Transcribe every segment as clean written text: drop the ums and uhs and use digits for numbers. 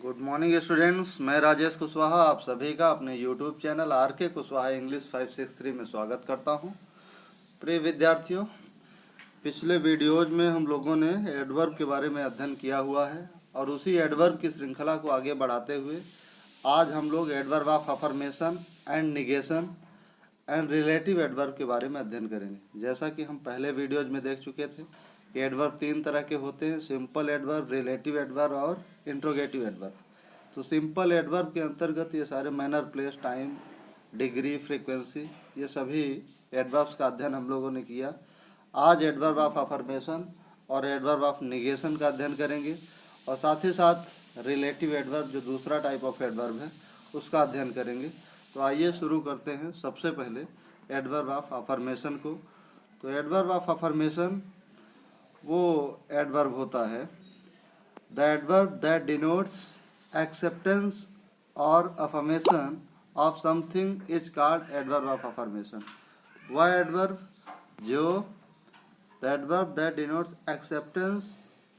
Good morning students, मैं राजेश कुशवाहा आप सभी का अपने यूट्यूब चैनल आर के कुशवाहा इंग्लिश 563 में स्वागत करता हूं। प्रिय विद्यार्थियों, पिछले वीडियोज में हम लोगों ने एडवर्ब के बारे में अध्ययन किया हुआ है और उसी एडवर्ब की श्रृंखला को आगे बढ़ाते हुए आज हम लोग adverb of affirmation and negation and relative adverb के बारे में अध्ययन करेंगे। जैसा कि हम पहले वीडियोज में देख चुके थे कि एडवर्ब 3 तरह के होते हैं, सिंपल एडवर्ब, रिलेटिव एडवर्ब और इंट्रोगेटिव एडवर्ब। तो सिंपल एडवर्ब के अंतर्गत ये सारे manner, place, time, degree, frequency, ये सभी एडवर्ब्स का अध्ययन हम लोगों ने किया। आज एडवर्ब ऑफ अफर्मेशन और एडवर्ब ऑफ निगेशन का अध्ययन करेंगे और साथ ही साथ रिलेटिव एडवर्ब जो दूसरा टाइप ऑफ एडवर्ब है उसका अध्ययन करेंगे। तो आइए शुरू करते हैं सबसे पहले एडवर्ब ऑफ अफर्मेशन को। तो एडवर्ब ऑफ अफर्मेशन वो एडवर्ब होता है the adverb that denotes acceptance और affirmation of something is called adverb of affirmation. वह एडवर्ब जो the adverb that denotes acceptance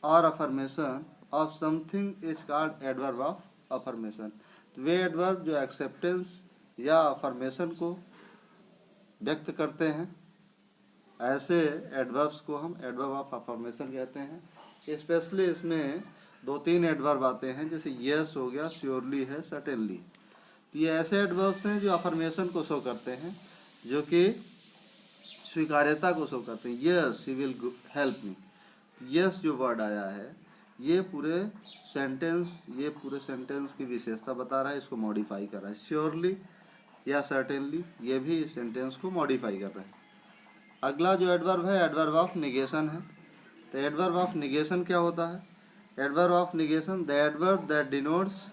और affirmation of something is called adverb of affirmation. वे adverb जो acceptance या अफर्मेशन को व्यक्त करते हैं, ऐसे एडवर्ब्स को हम एडवर्ब ऑफ अफर्मेशन कहते हैं। स्पेशली इसमें 2-3 एडवर्ब आते हैं, जैसे यस हो गया, श्योरली है, सर्टेनली। तो ये ऐसे एडवर्ब्स हैं जो अफर्मेशन को शो करते हैं, जो कि स्वीकार्यता को शो करते हैं। Yes he will help me. Yes जो वर्ड आया है ये पूरे सेंटेंस की विशेषता बता रहा है, इसको मॉडिफाई कर रहा है। श्योरली या सर्टेनली ये भी सेंटेंस को मॉडिफाई कर रहे हैं। अगला जो एडवर्ब है एडवर्ब ऑफ निगेशन है। तो एडवर्ब ऑफ निगेशन क्या होता है? Adverb of negation the adverb that denotes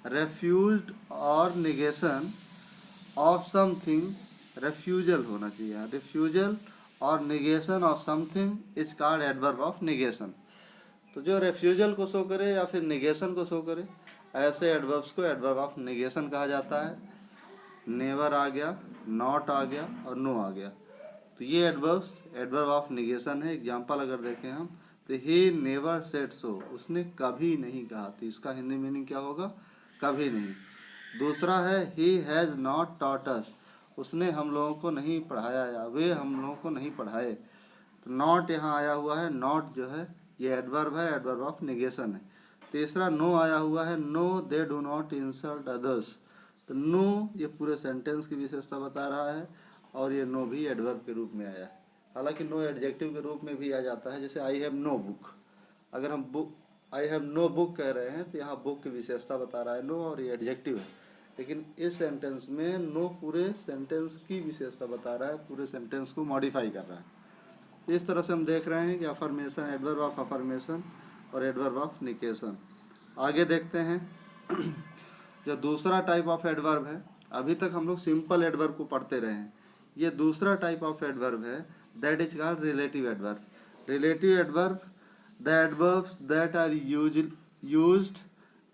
refused और निगेशन ऑफ समथिंग, रेफ्यूजल होना चाहिए, रिफ्यूजल और negation of something is called adverb of negation. तो जो रेफ्यूजल को शो करे या फिर निगेशन को शो करे, ऐसे एडवर्ब्स को एडवर्ब ऑफ निगेशन कहा जाता है। नेवर आ गया, नॉट आ गया और नो आ गया, तो ये एडवर्ब्स एडवर्ब ऑफ निगेशन है। एग्जाम्पल अगर देखें हम तो ही नेवर सेड सो, उसने कभी नहीं कहा, तो इसका हिंदी मीनिंग क्या होगा? कभी नहीं। दूसरा है he has not taught us, उसने हम लोगों को नहीं पढ़ाया या वे हम लोगों को नहीं पढ़ाए। तो नॉट यहाँ आया हुआ है, नॉट जो है ये एडवर्ब है, एडवर्ब ऑफ निगेशन है। तीसरा नो आया हुआ है, no they do not insult others. तो नो ये पूरे सेंटेंस की विशेषता बता रहा है और ये नो भी एडवर्ब के रूप में आया है। हालांकि नो एडजेक्टिव के रूप में भी आ जाता है, जैसे आई हैव नो बुक। अगर हम book I have no book कह रहे हैं तो यहाँ बुक की विशेषता बता रहा है नो और ये एडजेक्टिव है। लेकिन इस सेंटेंस में नो पूरे सेंटेंस की विशेषता बता रहा है, पूरे सेंटेंस को मॉडिफाई कर रहा है। इस तरह से हम देख रहे हैं कि अफर्मेशन, एडवर्ब ऑफ अफर्मेशन और एडवर्ब ऑफ निगेशन। आगे देखते हैं जो दूसरा टाइप ऑफ एडवर्ब है। अभी तक हम लोग सिंपल एडवर्ब को पढ़ते रहे हैं। ये दूसरा टाइप ऑफ एडवर्ब है, that is called relative adverb. Relative adverb the adverbs that are used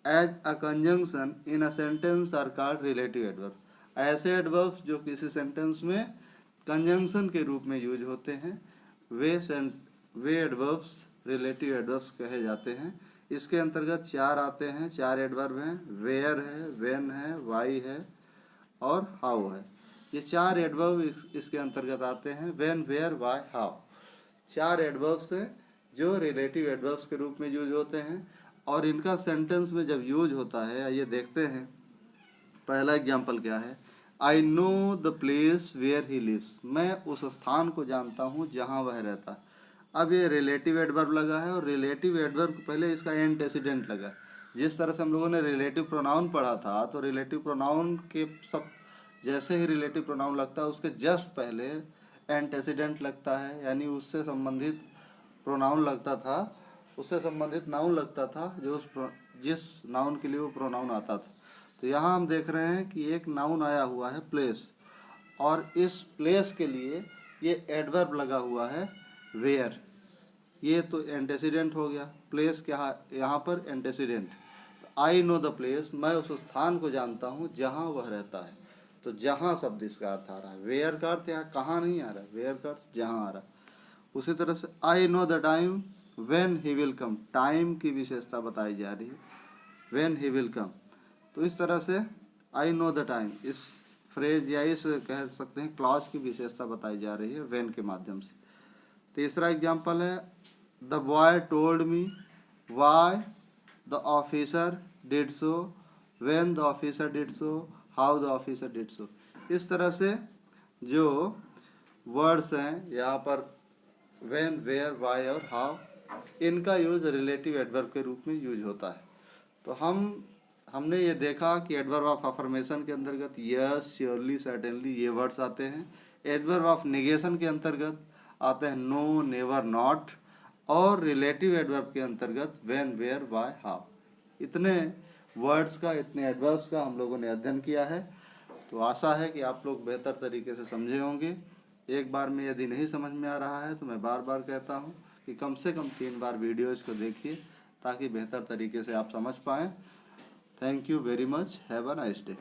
as a conjunction in a sentence are called relative adverb. ऐसे एडवर्ब्स जो किसी सेंटेंस में कंजंक्शन के रूप में यूज होते हैं, वे एडवर्ब्स रिलेटिव एडवर्ब्स कहे जाते हैं। इसके अंतर्गत 4 आते हैं, 4 एडवर्ब हैं, वेयर है, व्हेन है, वाई है और हाउ है। ये 4 एडवर्ब इसके अंतर्गत आते हैं, when, where, why, how. 4 adverbs हैं जो रिलेटिव एडवर्ब्स के रूप में यूज होते हैं और इनका सेंटेंस में जब यूज होता है, आइए देखते हैं। पहला एग्जाम्पल क्या है? I know the place where he lives, मैं उस स्थान को जानता हूँ जहाँ वह रहता है। अब ये रिलेटिव एडवर्ब लगा है और रिलेटिव एडवर्ब पहले इसका एंटेसिडेंट लगा। जिस तरह से हम लोगों ने रिलेटिव प्रोनाउन पढ़ा था, तो रिलेटिव प्रोनाउन के सब जैसे ही रिलेटिव प्रोनाउन लगता है उसके जस्ट पहले एंटेसिडेंट लगता है, यानी उससे संबंधित प्रोनाउन लगता था, उससे संबंधित नाउन लगता था जो जिस नाउन के लिए वो प्रोनाउन आता था। तो यहाँ हम देख रहे हैं कि एक नाउन आया हुआ है प्लेस, और इस प्लेस के लिए ये एडवर्ब लगा हुआ है वेयर। ये तो एंटेसिडेंट हो गया, प्लेस क्या यहाँ पर antecedent. I know the place, मैं उस स्थान को जानता हूँ जहाँ वह रहता है। तो जहाँ शब्द इसका अर्थ आ रहा है, वेयर का अर्थ यहाँ कहाँ नहीं आ रहा है, वेयर का अर्थ जहाँ आ रहा है। उसी तरह से आई know the time when he will come, time की विशेषता बताई जा रही है। When he will come. तो इस तरह से आई नो द टाइम, इस फ्रेज या इस कह सकते हैं क्लॉज की विशेषता बताई जा रही है व्हेन के माध्यम से। तीसरा एग्जाम्पल है the boy told me why the officer did so, when the officer did so, how the officer did so. इस तरह से जो वर्ड्स हैं यहाँ पर व्हेन, वेयर, वाई और हाउ, इनका यूज रिलेटिव एडवर्ब के रूप में यूज होता है। तो हमने ये देखा कि एडवर्ब ऑफ अफर्मेशन के अंतर्गत यस, श्योरली, सर्टेनली ये वर्ड्स आते हैं। एडवर्ब ऑफ निगेशन के अंतर्गत आते हैं नो, नेवर, नॉट, और रिलेटिव एडवर्ब के अंतर्गत व्हेन, वेयर, वाई, हाउ। इतने वर्ड्स का, इतने एडवर्ब्स का हम लोगों ने अध्ययन किया है। तो आशा है कि आप लोग बेहतर तरीके से समझे होंगे। एक बार में यदि नहीं समझ में आ रहा है तो मैं बार बार कहता हूँ कि कम से कम 3 बार वीडियोज़ को देखिए ताकि बेहतर तरीके से आप समझ पाएँ। Thank you very much, have a nice day.